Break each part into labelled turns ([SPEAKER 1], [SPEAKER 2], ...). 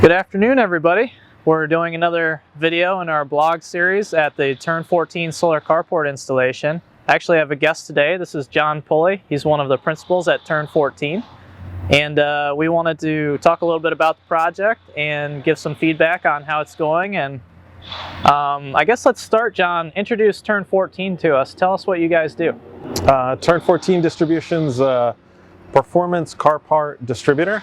[SPEAKER 1] Good afternoon, everybody. We're doing another video in our blog series at the Turn 14 solar carport installation. I actually have a guest today. This is Jon Pulli. He's one of the principals at Turn 14. And we wanted to talk a little bit about the project and give some feedback on how it's going. And I guess let's start, Jon. Introduce Turn 14 to us. Tell us what you guys do.
[SPEAKER 2] Turn 14 Distribution's performance car part distributor.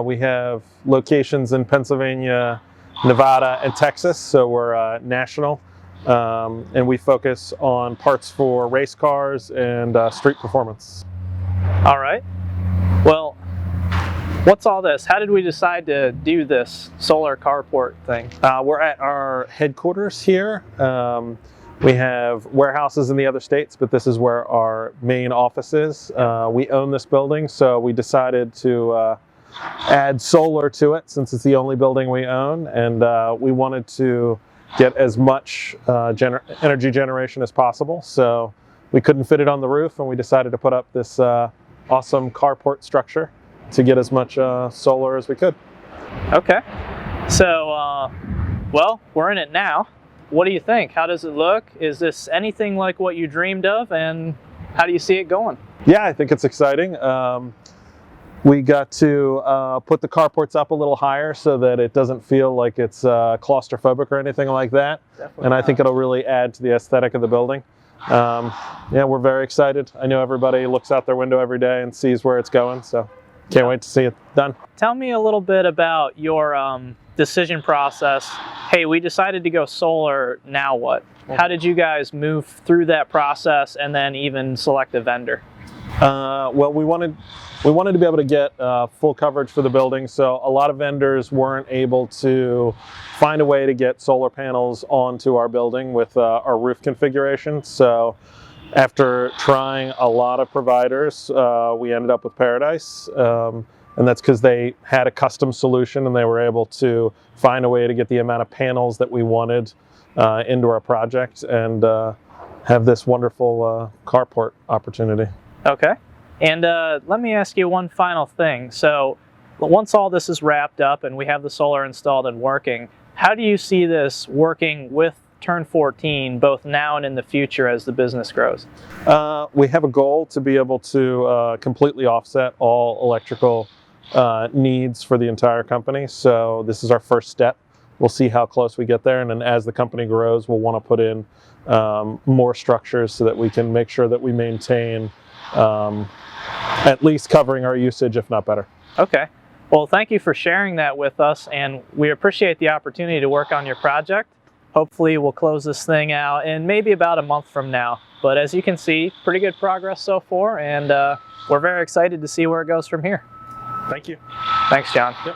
[SPEAKER 2] We have locations in Pennsylvania, Nevada, and Texas, so we're national. And we focus on parts for race cars and street performance.
[SPEAKER 1] All right. Well, what's all this? How did we decide to do this solar carport thing?
[SPEAKER 2] We're at our headquarters here. We have warehouses in the other states, but this is where our main office is. We own this building, so we decided to add solar to it since it's the only building we own, and we wanted to get as much energy generation as possible. So we couldn't fit it on the roof, and we decided to put up this awesome carport structure to get as much solar as we could.
[SPEAKER 1] Okay, so well, we're in it now. What do you think? How does it look? Is this anything like what you dreamed of, and how do you see it going?
[SPEAKER 2] Yeah, I think it's exciting. We got to put the carports up a little higher so that it doesn't feel like it's claustrophobic or anything like that.
[SPEAKER 1] Definitely
[SPEAKER 2] and I think it'll really add to the aesthetic of the building. Yeah, we're very excited. I know everybody looks out their window every day and sees where it's going, so can't wait to see it done.
[SPEAKER 1] Tell me a little bit about your decision process. Hey, we decided to go solar, now what? How did you guys move through that process and then even select a vendor?
[SPEAKER 2] Well, we wanted to be able to get full coverage for the building, so a lot of vendors weren't able to find a way to get solar panels onto our building with our roof configuration. So after trying a lot of providers, we ended up with Paradise. And that's because they had a custom solution and they were able to find a way to get the amount of panels that we wanted into our project and have this wonderful carport opportunity.
[SPEAKER 1] Okay. And let me ask you one final thing. So once all this is wrapped up and we have the solar installed and working, how do you see this working with Turn 14 both now and in the future as the business grows?
[SPEAKER 2] We have a goal to be able to completely offset all electrical needs for the entire company. So this is our first step. We'll see how close we get there, and then as the company grows, we'll want to put in more structures so that we can make sure that we maintain at least covering our usage, if not better.
[SPEAKER 1] Okay. Well, thank you for sharing that with us, and we appreciate the opportunity to work on your project. Hopefully we'll close this thing out in maybe about a month from now. But as you can see, pretty good progress so far, and we're very excited to see where it goes from here.
[SPEAKER 2] Thank you.
[SPEAKER 1] Thanks, Jon.
[SPEAKER 2] Yep.